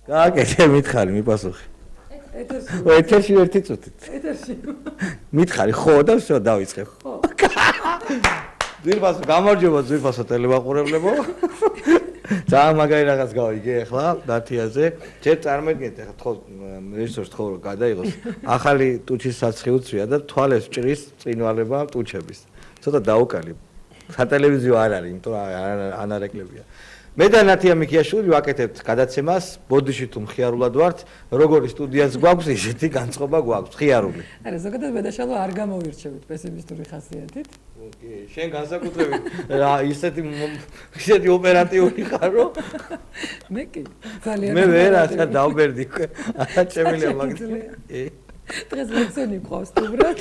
გააკეთე მითხარი მიპასუხი. ეთერში ერთი წუთით. ეთერში. მითხარი ხო და всё დავიწყებ. ხო. ძვირფასო გამარჯობა ძვირფასო ტელევაყურებლებო. ძალიან მაგარი რაღაც გავიგე ახლა დათიაზე. ჯერ წარმოიდგინეთ ახლა თქო რეჟისორს თქო რომ გადაიღოს ახალი ტუჩის საცხი უცვია და თვალეს ჭრის წინვალება ტუჩების. ცოტა დაუკალი. სატელევიზიო არ არის, იმიტომ რომ ანარეკლებია. მე და ნათია მიქიაშვილი ვაკეთებთ გადაცემას, ბოდიში თუ მხიარულად ვართ, როგორი სტუდიაც გვაქვს, ისეთი განწყობა გვაქვს, მხიარული. არა, ზოგადად მედაშალო არ გამოვირჩევით პესიმისტური ხასიათით. კი, შენ განსაკუთრებით რა ისეთი ოპერატიული ხარ, რომ მე კი ძალიან მე ვერასა დავბერდი, არა შემიძლია მაგდილი. დღეს ლექსონი ყავს უბრალოდ.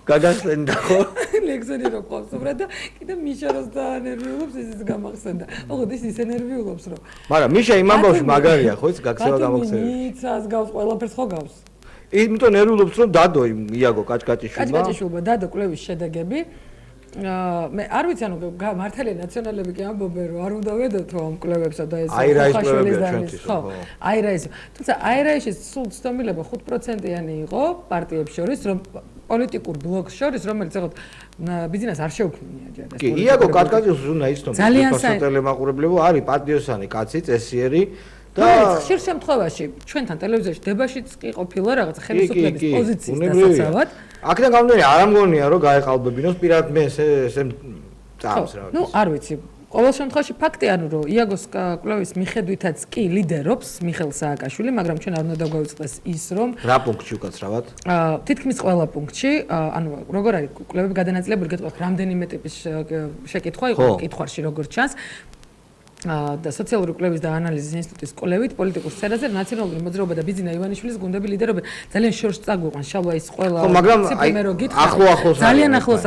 გაგახსენდა ხო? ლექსონი რო ყავს უბრალოდ და კიდე მიშა როს დაანერვიულობს ისიც გამახსენდა. ოღონდ ის ენერვიულობს რომ. მაგრამ მიშა იმ ამბავში მაგარია ხო, ის გაქცევა გამოგცევა. იცას გავს ყველაფერს ხო გავს. იმიტომ ნერვიულობს რომ დადო იმ იაგო კაჭკაჭიშვილმა. კაჭკაჭიშვილმა დადო კვლევის შედეგები. მე არ ვიცი ანუ მართალია ნაციონალები კი ამბობენ რომ არ უნდა ვედოთ ამ კვლევებსა და ეს ხოხაშვილის დანის ხო აი რა ის თუმცა აი რა ის სულ ცდომილება 5%-იანი იყო პარტიებს შორის რომ პოლიტიკურ ბლოკს შორის რომელიც ეგოთ ბიზნეს არ შეუქმნია ჯერ ეს კი იაგო კაჭკაჭიშვილს უნდა იცნო ტელემაყურებლებო არის პატიოსანი კაცი წესიერი და ხშირ შემთხვევაში ჩვენთან ტელევიზიაში დებაშიც კი ყოფილა რაღაც ხელისუფლების პოზიციის დასაცავად აქედან გამომდინარე არ ამგონია რომ გაეყალბებინოს პირად მე ესე წავს რა. ნუ არ ვიცი. ყოველ შემთხვევაში ფაქტია რომ იაგოს კვლევის მიხედვითაც კი ლიდერობს მიხეილ სააკაშვილი, მაგრამ ჩვენ არ უნდა დაგვაუწყდეს ის რომ რა პუნქტში უკაცრავად? თითქმის ყველა პუნქტში, ანუ როგორ არის კვლევები გადანაწილებული, გეტყვით რამდენიმე ტიპის შეკითხვა იყო კითხვაში როგორც ჩანს. და სოციალური კვლევის და ანალიზის ინსტიტუტის კვლევით პოლიტიკურ სფეროზე ნაციონალური მოძრაობა და ბიძინა ივანიშვილის გუნდები ლიდერობენ. ძალიან შორს წაგვიყვან შალვა ის ყველა ციფრმერო გითხრა. ძალიან ახლოს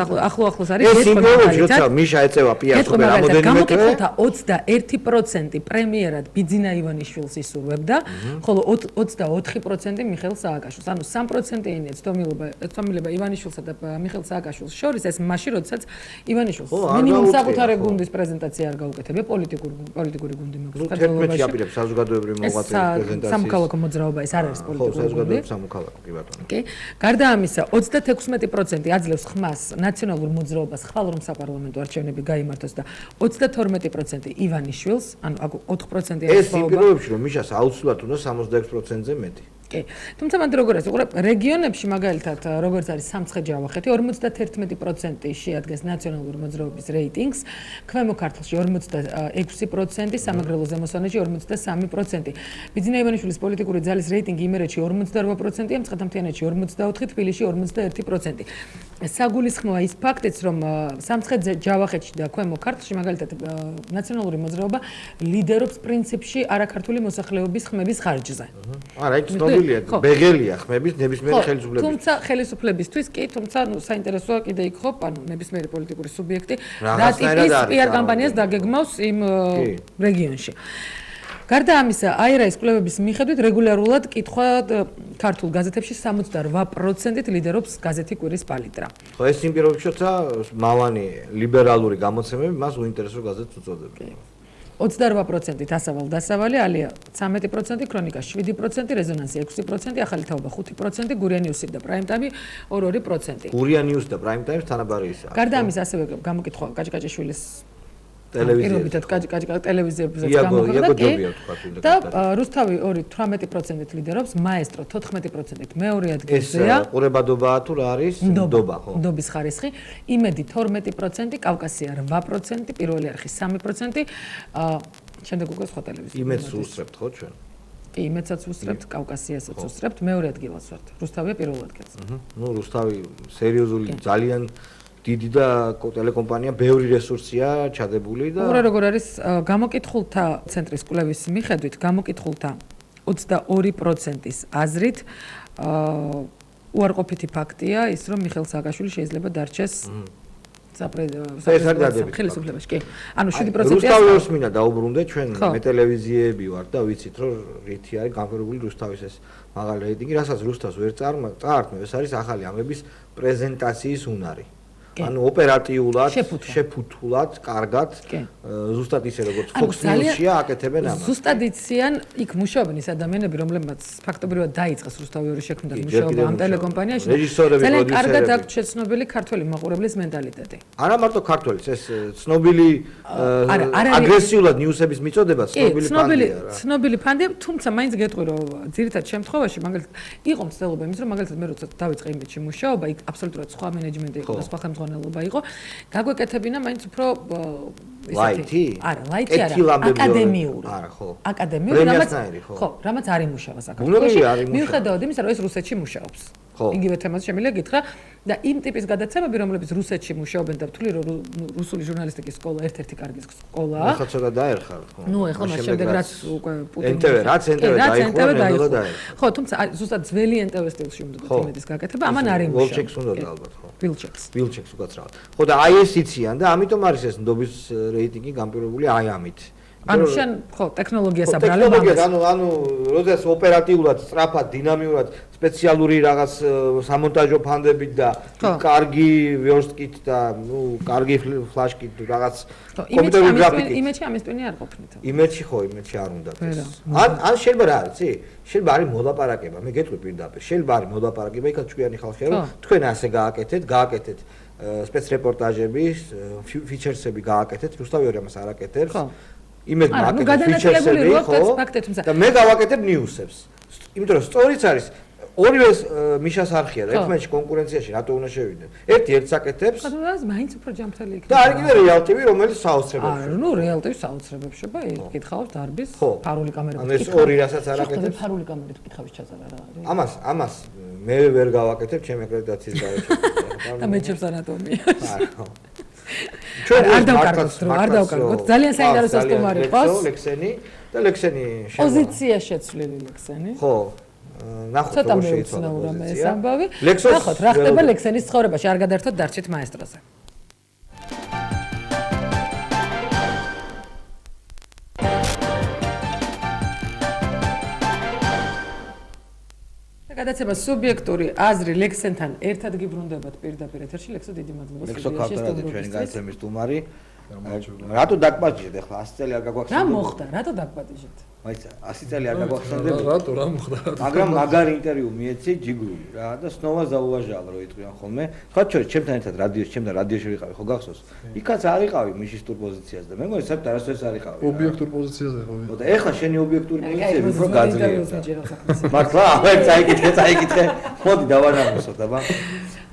არის ეს სიმბოლოები როცა მიშა ეწევა პიასს უკვე რამოდენიმე თვე. გამოკითხულთა 21% პრემიერად ბიძინა ივანიშვილს ისურვებდა, ხოლო 24% მიხეილ სააკაშვილს. ანუ 3%-იანი ცდომილება ივანიშვილსა და მიხეილ სააკაშვილს შორის ეს მაშინ როდესაც ივანიშვილს მინიმუმ საკუთარი გუნდის პრეზენტაცია არ გაუკეთებია პოლიტიკური გუნდი მოგვიყვება. თერთმეტი აპირებს საზოგადოებრივი მოღვაწეობის პრეზენტაციის. სამოქალაქო მოძრაობა ეს არ არის პოლიტიკური გუნდი. ხო, საზოგადოებრივი სამოქალაქო კი ბატონო. კი. გარდა ამისა, 36% აძლევს ხმას ნაციონალურ მოძრაობას ხვალ რომ საპარლამენტო არჩევნები გაიმართოს და 22% ივანიშვილს, ანუ 4%-იანი ეს სიმპიროებში რომ მიშას აუცილებლად უნდა 66%-ზე მეტი. კი. თუმცა მანდ როგორ არის? უყურებ რეგიონებში მაგალითად როგორც არის სამცხე-ჯავახეთი 51% შეადგენს ნაციონალური მოძრაობის რეიტინგს, ქვემო ქართლში 46%, სამეგრელო ზემო სვანეთში 43%. ბიძინა ივანიშვილის პოლიტიკური ძალის რეიტინგი იმერეთში 48%-ია, მცხეთა-მთიანეთში 44%, თბილისში 41%. საგულისხმოა ის ფაქტიც, რომ სამცხე-ჯავახეთში და ქვემო ქართლში მაგალითად ნაციონალური მოძრაობა ლიდერობს პრინციპში არაქართული მოსახლეობის ხმების ხარჯზე. არა, იქ ბეგელია ხმების ნებისმიერი ხელისუფლების. თუმცა ხელისუფლებისთვის კი, თუმცა ნუ საინტერესოა კიდე იქ ხო, ანუ ნებისმიერი პოლიტიკური სუბიექტი რა ტიპის პიარ კამპანიას დაგეგმავს იმ რეგიონში. გარდა ამისა, აირაის კვლევების მიხედვით რეგულარულად კითხვა ქართულ გაზეთებში 68%-ით ლიდერობს გაზეთი კვირის პალიტრა. ხო, ეს სიმპიროებში როცა მავანი ლიბერალური გამოცემები მას უინტერესო გაზეთს უწოდებენ. 28%-ით ასავალ-დასავალი, ალია 13%, ქრონიკა 7%, რეზონანსი 6%, ახალი თაობა 5%, გურია ნიუსი და პრაიმ ტაიმი 2%. გურია ნიუსი და პრაიმ ტაიმს თანაბარი ისაა. გარდა ამისა, ასევე გამოკითხვა კაჭკაჭიშვილის ტელევიზიაზე. ტელევიზიებზე გამოგხდა და რუსთავი 18%-ით ლიდერობს, მაესტრო 14%-ით მეორე ადგილზეა. ეს ყურებადობაა თუ რა არის? ნდობა ხო? ნდობის ხარისხი. იმედი 12%, კავკასია 8%, პირველი არხი 3%. შემდეგ უკვე სხვა ტელევიზია. იმედს უსწრებთ ხო ჩვენ? კი, იმედსაც უსწრებთ, კავკასიასაც უსწრებთ, მეორე ადგილას ვართ. რუსთავია პირველ ადგილზე. ნუ რუსთავი სერიოზული ძალიან დიდი და ტელეკომპანია, ბევრი რესურსია ჩადებული და უყურე როგორ არის გამოკითხულთა ცენტრის კვლევის მიხედვით გამოკითხულთა 22%-ის აზრით უარყოფითი ფაქტია ის რომ მიხეილ სააკაშვილი შეიძლება დარჩეს ხელისუფლებაში. კი. ანუ 7%-ია. რუსთავის მინდა დაუბრუნდე ჩვენ მე ტელევიზიები ვარ და ვიცით რომ რითი არის განფერებული რუსთავის ეს მაღალი რეიტინგი, რასაც რუსთავს ვერ წაართმევ, ეს არის ახალი ამების პრეზენტაციის უნარი. ანუ ოპერატიულად, შეფუთულად, კარგად, ზუსტად ისე როგორც Fox News-ია აკეთებენ ამას. ზუსტად იციან იქ მუშაობენ ის ადამიანები, რომლებმაც ფაქტობრივად დაიწყეს რუსთავი ორი შექმნიდან მუშაობა ამ ტელეკომპანიაში. ძალიან კარგად აქვს შეცნობილი ქართველი მაყურებლის მენტალიტეტი. არა მარტო ქართველის, ეს ცნობილი აგრესიულად ნიუსების მიწოდება ცნობილი ფანდია, თუმცა მაინც გეტყვი რომ ძირითად შემთხვევაში მაგალითად იყო მცდელობა იმის რომ მაგალითად მე როცა დავიწყე იმედში მუშაობა, იქ აბსოლუტურად სხვა მენეჯმენტი იყო და სხვა ხელმძღვანელობა იყო. გაგვეკეთებინა მაინც უფრო ლაითი? არა, ლაითი არა, აკადემიური. არა, ხო. აკადემიური, რამაც არ იმუშავა საქართველოში. მიუხედავად იმისა, რომ ეს რუსეთში მუშაობს. იგივე თემას შემიძლია გითხრა და იმ ტიპის გადაცემები, რომლებიც რუსეთში მუშაობენ და ვთვლი, რომ რუსული ჟურნალისტიკის სკოლა ერთ-ერთი კარგი სკოლაა. ახლა ცოტა დაერხა, ხო. ნუ ახლა მას შემდეგ რაც უკვე პუტინი რაც NTV დაიხურა. ხო, თუმცა ზუსტად ძველი NTV სტილში უნდა იმედის გაკეთება, ამან არ იმუშავა. ვილჩეკს უნდა ალბათ, ხო. ვილჩეკს უკაცრავად. ხო და აი ეს იციან და ამიტომ არის ეს ნდობის რეიტინგი გამპირებული აი ამით. ანუ შენ ხო ტექნოლოგიას აბრალებ ამას. ანუ როდესაც ოპერატიულად, სწრაფად, დინამიურად სპეციალური რაღაც სამონტაჟო ფანდებით და კარგი ვერსტკით და ნუ კარგი ფლაშკით რაღაც კომპიუტერული გრაფიკით. იმედში ამის ტვინი არ ყოფნით. იმედში არ უნდა ეს. ან შეიძლება რა არის, იცი? შეიძლება არის მოლაპარაკება. მე გეტყვი პირდაპირ. შეიძლება არის მოლაპარაკება, იქაც ჩვენი ხალხია, რომ თქვენ ასე გააკეთეთ სპეცრეპორტაჟები, ფიჩერსები გააკეთეთ, რუსთავი ორი ამას არ აკეთებს. იმედ მაკეთებს ფიჩერსები, ხო? და მე გავაკეთებ ნიუსებს. იმიტომ რომ სწორიც არის ორივე მიშას არხია და ერთმანეთში კონკურენციაში რატო უნდა შევიდნენ? ერთი ერთს აკეთებს. ხა და მაინც უფრო ჯამთელი იქნება. და არის კიდე რეალ ტივი, რომელიც საოცრებობს. არა, ნუ რეალ ტივი საოცრებობს შეება, კითხავს დარბის ფარული კამერით. ანუ ეს ორი რასაც არ აკეთებს. ფარული კამერით კითხავს ჩაზარა რა არის? ამას მე ვერ გავაკეთებ ჩემი აკრედიტაციის გარეშე. და მეჩებს ანატომია. არ დავკარგოთ, ძალიან საინტერესო სტუმარი ყავს. ლექსენი და ლექსენი პოზიცია შეცვლილი ლექსენი. ხო. ნახოთ ცოტა მეუცნაურა მე ეს ამბავი. ნახოთ რა ხდება ლექსენის ცხოვრებაში, არ გადაერთოთ დარჩით მაესტროზე. გადაცემა სუბიექტური აზრი ლექსენთან ერთად გიბრუნდებათ პირდაპირ ეთერში. ლექსო დიდი მადლობა. ლექსო ქავთარაძე ჩვენი განაცემის სტუმარი. რატო დაგპატიჟეთ ახლა 100 წელი არ გაგვახსენდება? რა მოხდა? რატო დაგპატიჟეთ? მაიცა 100 წელი არ გაგვახსენდება? რატო რა მოხდა? მაგრამ მაგარი ინტერვიუ მიეცი ჯიგრული რა და სნოვა ზაუვაჟალა რო იტყვიან ხოლმე. სხვა შორის ჩემთან ერთად რადიოში ვიყავი, ხო გახსოვს? იქაც არ იყავი მიშისტურ პოზიციაზე და მე მგონი საერთოდ არასდროს არ იყავი. ობიექტურ პოზიციაზე ხო? და ეხლა შენი ობიექტური პოზიციები უფრო გაძლიერდა. მართლა? აი წაიკითხე. მოდი დავანამოსოთ, აბა.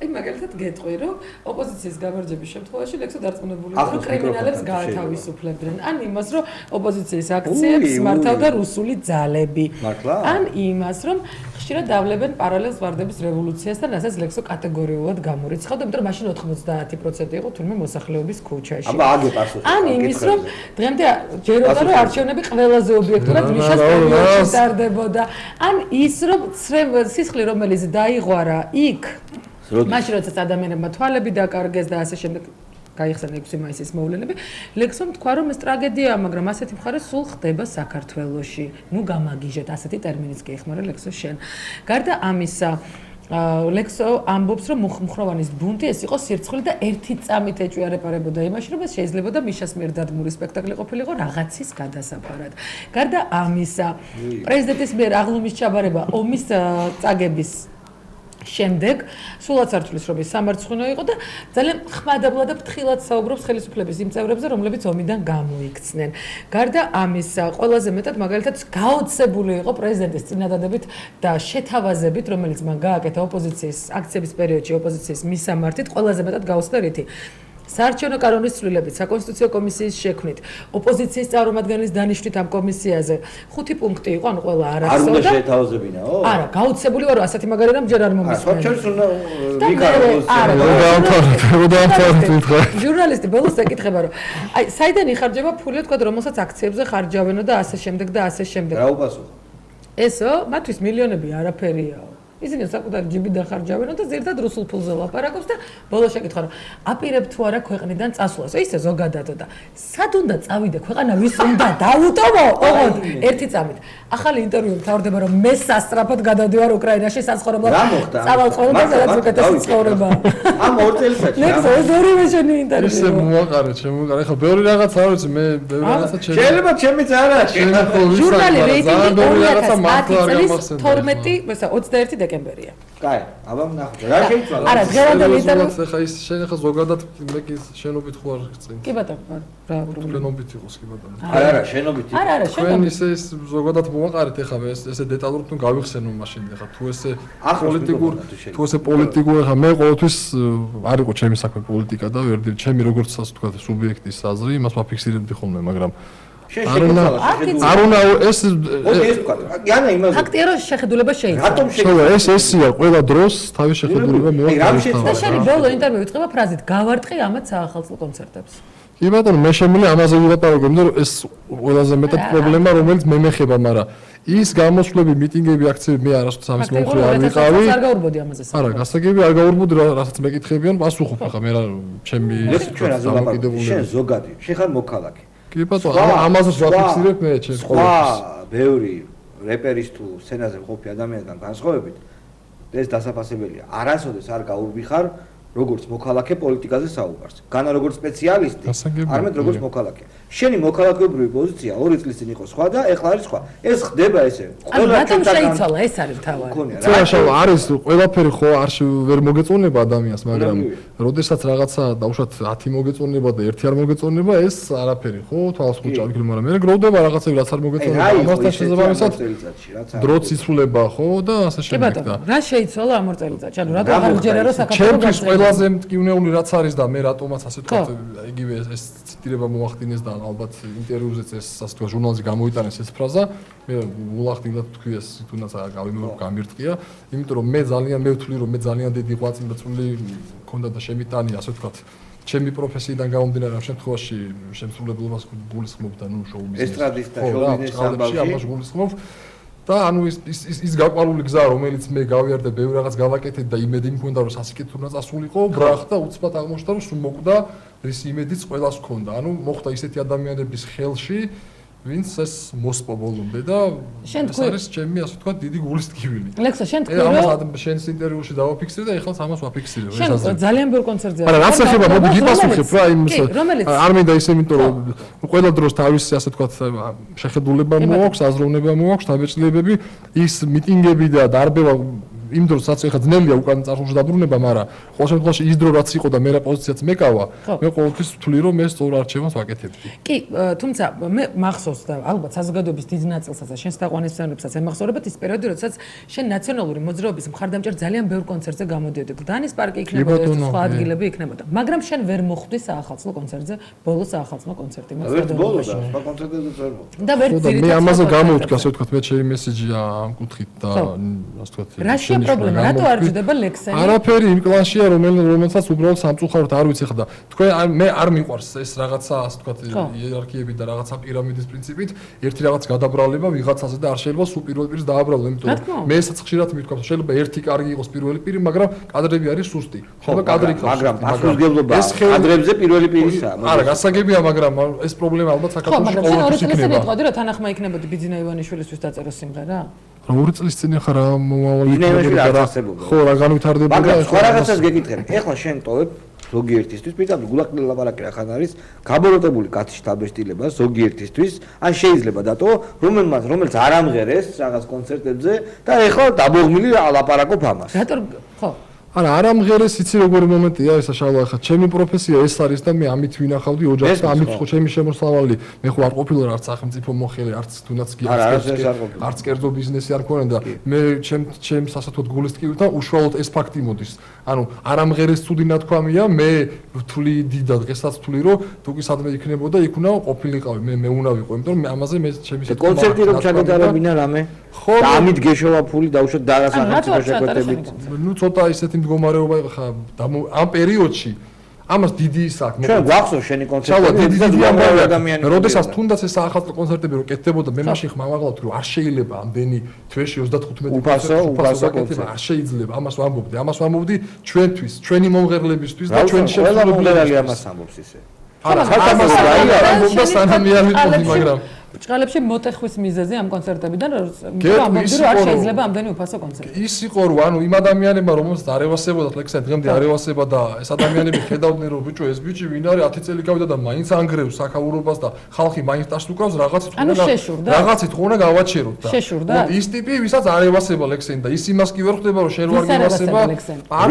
აი მაგალითად გეტყვი რომ ოპოზიციის გამარჯვების შემთხვევაში ლექსო დარწმუნებულია რომ კრიმინალებს გაათავისუფლებდნენ ან იმას რომ ოპოზიციის აქციებს მართავდა რუსული ძალები ან იმას რომ ხშირად დავლებენ პარალელს ვარდების რევოლუციასთან რასაც ლექსო კატეგორიულად გამორიცხავდა იმიტომ რომ მაშინ 90% იყო თურმე მოსახლეობის ქუჩაში აბა აგე პასუხი ან იმის რომ დღემდე ჯეროდა რომ არჩევნები ყველაზე ობიექტურად მიშას პერიოდში ტარდებოდა ან ის რომ სისხლი რომელიც დაიღვარა იქ მაშინ როდესაც ადამიანებმა თვალები დაკარგეს და ასე შემდეგ გაიხსნა 6 მაისის მოვლენები ლექსომ თქვა რომ ეს ტრაგედიაა მაგრამ ასეთი მხარე სულ ხდება საქართველოში ნუ გამაგიჟეთ ასეთი ტერმინიც გეხმარა ლექსო შენ გარდა ამისა ლექსო ამბობს რომ მუხროვანის ბუნტი ეს იყო სირცხლე და ერთი წამით ეჭვიარეპარებოდა იმაში რომ ეს შეიძლებოდა მიშას მიერ დადგმული სპექტაკლი ყოფილიყო რაღაცის გადასაფარად გარდა ამისა პრეზიდენტის მიერ აღლუმის ჩაბარება ომის წაგების შემდეგ სულაც არ თulis რომ ის სამარცხვინო იყო და ძალიან ხმადაბლად და ფრთხილად საუბრობს ხელისუფლების იმ წევრებზე რომლებიც ომიდან გამოიქცნენ. გარდა ამისა, ყველაზე მეტად მაგალითად გაოცებული იყო პრეზიდენტის წინადადებით და შეთავაზებით, რომელიც მან გააკეთა ოპოზიციის აქციების პერიოდში ოპოზიციის მისამართით, ყველაზე მეტად გაუცდა რითი საარჩევნო კანონის ცვლილებით, საკონსტიტუციო კომისიის შექმნით, ოპოზიციის წარმომადგენლის დანიშვნით ამ კომისიაზე 5 პუნქტი იყო, ანუ ყველა არასწორ და არ უნდა შეეთავაზებინაო? არა, გაუცებული ვარო ასეთი მაგარი რამ ჯერ არ მომისმენია. სხვა შორის უნდა ჟურნალისტი ბოლოს ეკითხება რომ აი საიდან იხარჯება ფული თქვა რომელსაც აქციებზე ხარჯავენო და ასე შემდეგ და ასე შემდეგ. რა უპასუხო? ესო, მათთვის მილიონები არაფერიაო. ისინი საკუთარი ჯიბი დახარჯავენ და ზირთად რუსულ ფულზე ლაპარაკობს და ბოლოს შეკითხა რომ აპირებ თუ არა ქვეყნიდან წასვლას. ისე ზოგადად და სად უნდა წავიდე ქვეყანა ვის უნდა დაუტოვო? ოღონდ ერთი წამით. ახალი ინტერვიუ მთავრდება რომ მე სასწრაფოდ გადავდივარ უკრაინაში საცხოვრებლად. წავალ ყველგან სადაც უკეთესი ცხოვრება. ამ 2 წელიწადში. ნექს ეს ორივე შენი ინტერვიუ. ისე მოაყარე, შემოყარე. ეხლა ბევრი რაღაც არ ვიცი, მე ბევრი რაღაცა შეიძლება ჩემიც არა. ჟურნალი რეიტინგი 2010 წლის 21 დეკემბერია. კაი, აბა ვნახოთ. რა შეიცვალა? არა, დღევანდელი ინტერვიუ. ეხლა ის შენ ეხლა ზოგადად მე კი შენობით ხო არ წინ. კი ბატონო, რა შენობით იყოს კი ბატონო. არა, შენობით. არა, ჩვენ შენობით. ისე ზოგადად მოაყარეთ ეხლა ესე დეტალურად თუ გავიხსენო მაშინ ეხლა თუ ესე პოლიტიკურ ეხლა მე ყოველთვის არ იყო ჩემი საქმე პოლიტიკა და ვერდი ჩემი როგორც ასე ვთქვა სუბიექტის აზრი იმას ვაფიქსირებდი ხოლმე მაგრამ არ უნდა ეს ვთქვა.იანა იმაზე. ფაქტია რომ შეხედულება შეიძლება. რატომ შეიძლება? ესია ყველა დროს თავის შეხედულება და შენი ბოლო ინტერვიუ იწყება ფრაზით გავარტყი ამათ საახალწლო კონცერტებს. კი ბატონო მე შემიძლია ამაზე ვიყავ, იმიტომ რომ ეს ყველაზე მეტად პრობლემა რომელიც მე მეხება, მაგრამ ის გამოსვლები, მიტინგები, აქციები მე არასდროს ამის მომხრე არ ვიყავი. არ გაურბოდი ამაზე. არა, გასაგები არ გაურბოდი, რასაც მეკითხებიან, პასუხობ ხა მე რა ჩემი შენ ზოგადი, შენ ხარ მოქალაქე. კი ბატონო, ამაზე ვაფიქსირებ მე ჩემს ყოველთვის. ბევრი რეპერის თუ სცენაზე მყოფი ადამიანთან განსხვავებით ეს დასაფასებელია. არასოდეს არ გაურბიხარ როგორც მოქალაქე პოლიტიკაზე საუბარს. განა როგორც სპეციალისტი, არამედ როგორც მოქალაქე. შენი მოქალაქეობრივი პოზიცია 2 წლის წინ იყო სხვა და ეხლა არის სხვა. ეს ხდება ესე. რატომ შეიცვალა ეს არის თავი. ცოტა არის ყველაფერი ხო არ ვერ მოგეწონება ადამიანს, მაგრამ როდესაც რაღაცა დაუშვათ 10 მოგეწონება და 1 არ მოგეწონება, ეს არაფერი ხო თვალს ხუჭავი, მაგრამ მე გროვდება რაღაცები რაც არ მოგეწონება, ამასთან შესაბამისად დროც იცვლება ხო და ასე შემდეგ და რა შეიცვალა ამ 2 წელიწადში? ანუ რატომ არ გჯერა რომ საქართველოს ყველაზე მტკივნეული რაც არის და მე რატომაც ასე თქვა იგივე ეს ციტირება მოახდინეს და ალბათ ინტერვიუზეც ეს ასე თქვა ჟურნალზე გამოიტანეს ეს ფრაზა მე მოახდინა თქვი ეს თუნდაც გამირთყია იმიტომ რომ მე ვთვლი რომ მე ძალიან დიდი ღვაწლი და წვლილი მქონდა და შემიტანი ასე თქვა ჩემი პროფესიიდან გამომდინარე ამ შემთხვევაში შემსრულებლობას გულისხმობ და ნუ შოუ ბიზნესი ესტრადის და შოუ ბიზნესის ამბავში ამას გულისხმობ და ანუ ის გაყვარული გზა რომელიც მე გავიარდე ბევრი რაღაც გავაკეთეთ და იმედი მქონდა რომ სასიკეთო უნდა წასულიყო ბრახტა უცბად აღმოჩნდა რომ სულ მოკვდა ეს იმედიც ყველას ჰქონდა ანუ მოხდა ისეთი ადამიანების ხელში ვინც ეს მოსპო ბოლომდე და ეს არის ჩემი ასე ვთქვათ დიდი გულის ტკივილი. ლექსო შენ თქვი რომ ამას შენს ინტერვიუში დავაფიქსირე და ეხლა ამას ვაფიქსირებ ეს ასე. შენ ძალიან ბევრ კონცერტზე არა რაც ახება მოდი გიპასუხებ რა იმის არ მინდა ისე იმიტომ რომ ყველა დროს თავისი ასე ვთქვათ შეხედულება მოაქვს, აზროვნება მოაქვს, დაბეჭდილებები, ის მიტინგები და დარბევა იმ დროსაც ეხლა ძნელია უკან წარსულში დაბრუნება, მაგრამ ყოველ შემთხვევაში ის დრო რაც იყო და მე რა პოზიციაც მეკავა, მე ყოველთვის ვთვლი რომ მე სწორ არჩევანს ვაკეთებდი. კი, თუმცა მე მახსოვს და ალბათ საზოგადოების დიდ ნაწილსაც და შენს თაყვანისმცემლებსაც ემახსოვრებათ ის პერიოდი, როდესაც შენ ნაციონალური მოძრაობის მხარდამჭერ ძალიან ბევრ კონცერტზე გამოდიოდი. გდანის პარკი იქნებოდა, სხვა ადგილები იქნებოდა, მაგრამ შენ ვერ მოხვდი საახალწლო კონცერტზე, ბოლო საახალწლო კონცერტი მოსწავლეობაში. სხვა კონცერტებზეც ვერ მოხვდი. და ვერ მე ამაზე გამოვთქვა, ასე ვთქვათ, მე ჩემი მესიჯია ამ კუთხით და ასე ვთქვათ პრობლემა რატო არ ჯდება ლექსენი? არაფერი იმ კლასშია რომელსაც უბრალოდ სამწუხაროდ არ ვიცი ხა და თქვენ მე არ მიყვარს ეს რაღაცა ასე ვთქვათ იერარქიები და რაღაცა პირამიდის პრინციპით ერთი რაღაც გადაბრალება ვიღაცაზე და არ შეიძლება სულ პირველ პირს დააბრალო იმიტომ რომ მე ესაც ხშირად მithქვა შეიძლება ერთი კარგი იყოს პირველი პირი მაგრამ კადრები არის სუსტი შეიძლება კადრი იყოს მაგრამ პასუხისმგებლობა კადრებზე პირველი პირისაა არა გასაგებია მაგრამ ეს პრობლემა ალბათ საქართველოში ყოველთვის იქნება მაგრამ შენ 2 წელიწად რომ თანახმა იქნებოდი ბიძინა ივანიშვილისთვის დაწერო სიმღერა 2 წლის წინ ახლა რა მომავალი იქნებოდა რა ხო რა განვითარდებოდა მაგრამ სხვა რაღაცას გეკითხები ეხლა შენ ტოვებ ზოგიერთისთვის პირდაპირ გულახდილ ლაპარაკი რა ხან არის გაბოროტებული კაცის დაბეჭდილება ზოგიერთისთვის ან შეიძლება დატოვო რომელიც არ ამღერეს რაღაც კონცერტებზე და ეხლა დაბოღმილი ლაპარაკობ ამას რატო ხო არა არ ამღერეს იცი როგორი მომენტია ესა შალვა ახლა ჩემი პროფესია ეს არის და მე ამით ვინახავდი ოჯახს და ამით ხო ჩემი შემოსავალი მე ხო არ ყოფილი რა არც სახელმწიფო მოხელე არც თუნდაც კი არც კერძო ბიზნესი არ ქონე და მე ჩემს ასე თქო გულის ტკივილთან უშუალოდ ეს ფაქტი მოდის ანუ არ ამღერეს ცუდი ნათქვამია მე ვთვლი დიდად დღესაც ვთვლი რომ თუ კი სადმე იქნებოდა იქ უნდა ყოფილიყავი მე უნდა ვიყო იმიტომ რომ მე ამაზე მე ჩემი კონცერტი რომ ჩაგეტარებინა რამე ხო და ამით გეშოვა ფული დაუშვათ დაღა სახელმწიფო შეკვეთებით ნუ ცოტა ისეთი მდგომარეობა ხა ამ პერიოდში ამას დიდი ის აქვს. ჩვენ გვახსოვს შენი კონცერტები, როდესაც თუნდაც ეს ახალ კონცერტები რო კეთდებოდა, მე მაშინ ხმამაღლავთ რომ არ შეიძლება ამდენი თვეში 35 უფასო კონცერტი არ შეიძლება. ამას ვამბობდი ჩვენთვის, ჩვენი მომღერლებისთვის და ჩვენი ყველა მომღერალი ამას ამბობს ისე. არა, ამბობდა სანამ მივიტყოდი, მაგრამ ბრჭყალებში მოტეხვის მიზეზი ამ კონცერტებიდან ამბობდი რომ არ შეიძლება ამდენი უფასო კონცერტი. ის იყო რომ ანუ იმ ადამიანებმა რომელსაც არ ევასებოდათ ლექსა დღემდე არ ევასება და ეს ადამიანები ხედავდნენ რომ ბიჭო ეს ბიჭი ვინ არის 10 წელი გავიდა და მაინც ანგრევს საქაურობას და ხალხი მაინც ტაშს უკრავს რაღაცით უნდა გავაჩეროთ და შეშურდა ის ტიპი ვისაც არ ევასება ლექსენ და ის იმას კი ვერ ხვდება რომ შენ ვარ გევასება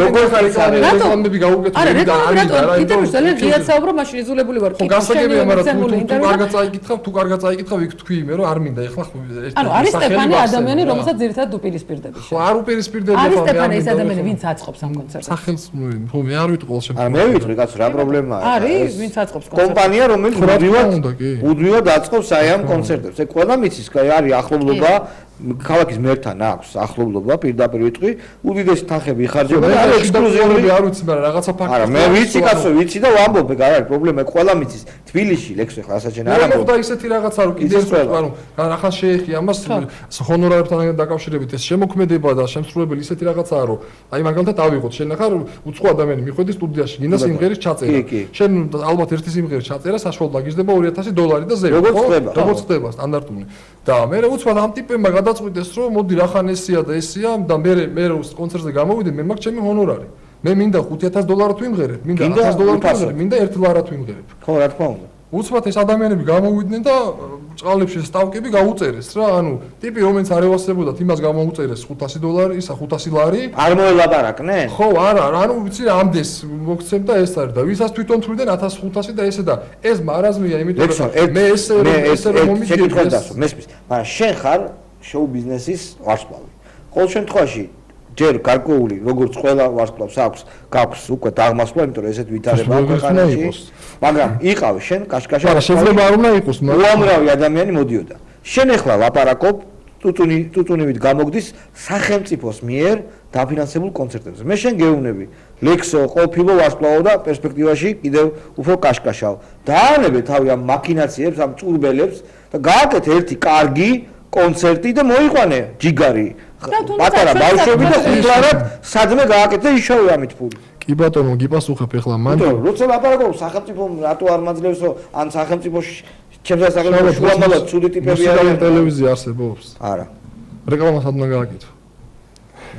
როგორ არის რეკლამები გაუკეთო არა ინტერვიუს ძალიან ღიად საუბრო მაშინ იზოლებული ვარ ხო გასაგებია მაგრამ თუ კარგად წაიკითხავ იქ თქვი მე რომ არ მინდა ეხლა ანუ არის სტეფანი ადამიანი რომელსაც ძირითადად უპირისპირდები ხო არ უპირისპირდები არის სტეფანი ეს ადამიანი ვინც აწყობს ამ კონცერტს სახელს ხო მე არ ვიტყვი ყოველ შემთხვევაში მე ვიტყვი კაცო რა პრობლემაა არის ვინც აწყობს კონცერტს კომპანია რომელიც უდრიოდ აწყობს აი ამ კონცერტებს ეს ყველა მიცის არის ახლობლობა ქალაქის მერთან აქვს ახლობლობა პირდაპირ ვიტყვი უდიდესი თანხები იხარჯება და არის ექსკლუზიური არ ვიცი მაგრამ რაღაცა ფაქტია არა მე ვიცი კაცო ვიცი და ვამბობ ეგ არ არის პრობლემა ყველა მიცის თბილისში ლექსო ხა ასაჩენ არ ამბობ და ისეთი რაღაცა რომ კიდე ის ანუ ახლა შეეხი ამას ჰონორარებთან დაკავშირებით ეს შემოქმედება და შემსრულებელი ისეთი რაღაცაა რომ აი მაგალითად ავიღოთ შენ ახლა უცხო ადამიანი მიხვედი სტუდიაში გინდა სიმღერის ჩაწერა შენ ალბათ ერთი სიმღერის ჩაწერა საშუალოდ გაგიზდება $2000 და ზევი როგორც ხდება სტანდარტული და მე უცბად ამ ტიპებმა გადაწყვიტეს რომ მოდი რახან ესია და ესია და მე კონცერტზე გამოვიდე მე მაქვს ჩემი ჰონორარი მე მინდა $5000 თუ იმღერებ მინდა $1000 თუ იმღერებ მინდა $1 თუ იმღერებ ხო რა თქმა უნდა უცბად ეს ადამიანები გამოვიდნენ და ბრჭყალებში სტავკები გაუწერეს რა ანუ ტიპი რომელიც არ ევასებოდათ იმას გამოუწერეს $500 ისა $500 არ მოელაპარაკნენ ხო არა ანუ ვიცი რა ამდენს მოგცემ და ეს არის და ვისაც თვითონ თვლიდან 1500 და ესე და ეს მარაზმია იმიტომ რომ მე ესე რომ მომიდგეს მესმის მაგრამ შენ ხარ შოუ ბიზნესის ვარსკვლავი ყოველ შემთხვევაში ჯერ გარკვეული როგორც ყველა ვარსკვლავს გაქვს უკვე დაღმასვლა იმიტომ რომ ესეთ ვითარება ქვეყანაში მაგრამ იყავ შენ კაშკაშა არა შეიძლება არ უნდა იყოს უამრავი ადამიანი მოდიოდა შენ ახლა ლაპარაკობ ტუტუნივით გამოგდის სახელმწიფოს მიერ დაფინანსებულ კონცერტებზე მე შენ გეუბნები ლექსო ყოფილო ვარსკვლავო და პერსპექტივაში კიდევ უფრო კაშკაშაო დაანებე თავი ამ მაქინაციებს ამ წურბელებს და გააკეთე ერთი კარგი კონცერტი და მოიყვანე ჯიგარი პატარა ბავშვები და ხუთლარად სადმე გააკეთე ისოვე ამით ფული კი ბატონო გიპასუხებ ახლა მან როცა ლაპარაკობ სახელმწიფო რატო არ მაძლევსო ან სახელმწიფოში ჩემს სახელმწიფოში უამრავად ცუდი ტიპები არიან ტელევიზია არსებობს არა რეკლამას არ უნდა გააკეთო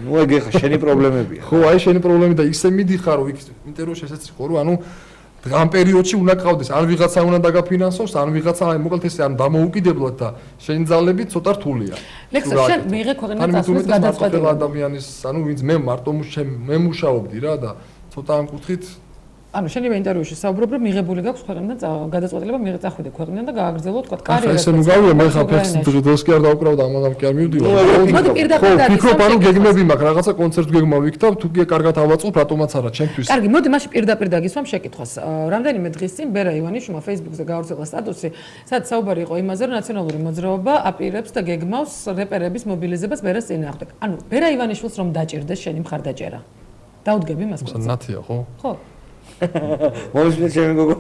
ნუ ეგ ხა შენი პრობლემებია ხო აი შენი პრობლემები და ისე მიდიხარ რომ იქ ინტერვიუში ესეც იყო რომ ანუ ამ პერიოდში უნდა ყავდეს ან ვიღაცა უნდა დაგაფინანსოს ან ვიღაცა აი მოკლედ ესე ან დამოუკიდებლად და შენი ძალები ცოტა რთულია ლექსო შენ მიიღე ქვეყნის წასვლის გადაწყვეტილება ადამიანის ანუ ვინც მე მარტო მე მუშაობდი რა და ცოტა ამ კუთხით ანუ შენ იმ ინტერვიუში საუბრობ რომ მიღებული გაქვს ქვეყნიდან გადაწყვეტილება მიეწახვიდე ქვეყნიდან და გააგრძელო თქვა კარიერა ესე ნუ გავია მე ხა ფექს დღეს კი არ დავკრავ და ამან კი არ მივდივარ მოდი პირდაპირ ფიქრობ ანუ გეგმები მაქვს რაღაცა კონცერტ გეგმა ვიქთავ თუ კი კარგად ავაწყობ რატომაც არა ჩემთვის კარგი მოდი მაშინ პირდაპირ დაგისვამ შეკითხვას რამდენიმე დღის წინ ბერა ივანიშვილმა Facebook-ზე გავრცელა სტატუსი სადაც საუბარი იყო იმაზე რომ ნაციონალური მოძრაობა აპირებს და გეგმავს რეპერების მობილიზებას ბერას წინააღმდეგ ანუ ბერა ივანიშვილს რომ დაჭირდეს შენი მხარდაჭერა დაუდგები მას ნათია ხო ხო მომისმენთ ჩემი გოგო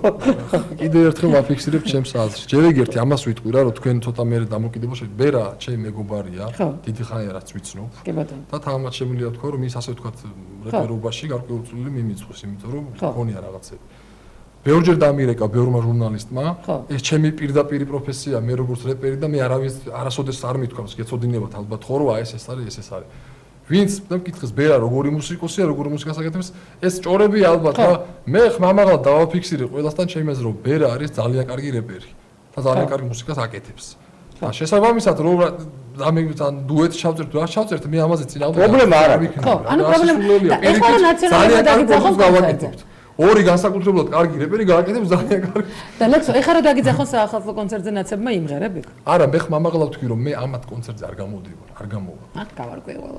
კიდე ერთხელ ვაფიქსირებ ჩემს აზრს ჯერ ეგ ერთი ამას ვიტყვი რა რომ თქვენ ცოტა მე დამოკიდებულება შეგვიძლია ბერა ჩემი მეგობარია დიდი ხანია რაც ვიცნობ კი ბატონო და თამამად შემიძლია თქვა რომ ის ასე ვთქვათ რეპერობაში გარკვეულწილად მიმიწყოს იმიტომ რომ გონია რაღაცები ბევრჯერ დამირეკა ბევრმა ჟურნალისტმა ეს ჩემი პირდაპირი პროფესია მე როგორც რეპერი და მე არასოდეს არ მithქვავს გეცოდინებათ ალბათ ხო რა ეს არის ეს არის ვინც მეკითხეს ბერა როგორი მუსიკოსია როგორი მუსიკას აკეთებს ეს ჭორებია ალბათ რა მე ხმამაღლა დავაფიქსირე ყველასთან ჩემი აზრით რომ ბერა არის ძალიან კარგი რეპერი და ძალიან კარგი მუსიკას აკეთებს და შესაბამისად რომ ამებთან დუეტს ჩავწერთ რა ჩავწერთ მე ამაზე წინააღმდეგ პრობლემა არ არის ხო ანუ პრობლემა ეხლა ნაციონალურად დაგიძახოს გავაკეთებთ ორი განსაკუთრებულად კარგი რეპერი გააკეთებს ძალიან კარგი და ლექსო ეხლა რა დაგიძახოს საახალწლო კონცერტზე ნაცებმა იმღერებ იქ არა მე ხმამაღლა ვთქვი რომ მე ამათ კონცერტზე არ გამოვდივარ არ გამოვა აქ გავარკვევალ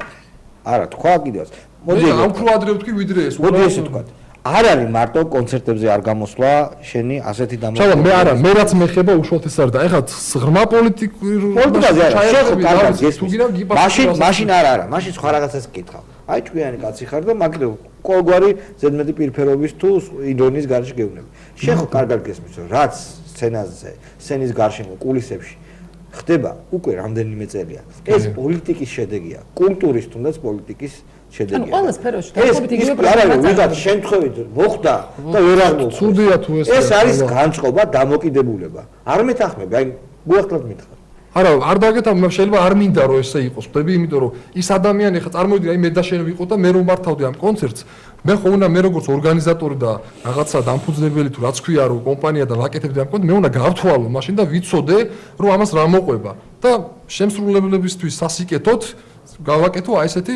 არა თქვა კიდევაც მოდი ამ უფრო ადრე ვთქვი ვიდრე ეს მოდი ესე თქვა არ არის მარტო კონცერტებზე არ გამოსვლა შენი ასეთი ჩავა მე არა მე რაც მეხება უშუალოდ ეს არის და ეხლა ღრმა პოლიტიკურ პოლიტიკაზე არა შეხო კარგად გესმის მაშინ არა მაშინ სხვა რაღაცას გკითხავ აი ჭკვიანი კაცი ხარ და მაგდრე ყოველგვარი ზედმეტი პირფერობის თუ ირონიის გარშე გეუბნები. შენ ხო კარგად გესმის რომ რაც სცენაზე, სცენის გარშემო კულისებში ხდება უკვე რამდენიმე წელია. ეს პოლიტიკის შედეგია, კულტურის თუნდაც პოლიტიკის შედეგია. ანუ ყველა სფეროში დაახლოებით იგივე პრობლემა. ვიღაც შემთხვევით მოხდა და ვერ აღმოჩნდა. ცუდია თუ ეს არის განწყობა, დამოკიდებულება. არ მეთანხმები, აი გუახლად მითხრა. არა, არ დაგეთავ, შეიძლება არ მინდა რომ ესე იყოს, ხდები, იმიტომ რომ ის ადამიანი ხა წარმოვიდი, აი მე და შენ ვიყო და მე რომ მართავდი ამ კონცერტს, მე ხო უნდა მე როგორც ორგანიზატორი და რაღაცა დამფუძნებელი თუ რაც ქვია რომ კომპანია და ვაკეთებდი ამ კონცერტს, მე უნდა გავთვალო მაშინ და ვიცოდე რომ ამას რა მოყვება და შემსრულებლებისთვის სასიკეთოდ გავაკეთო აი ესეთი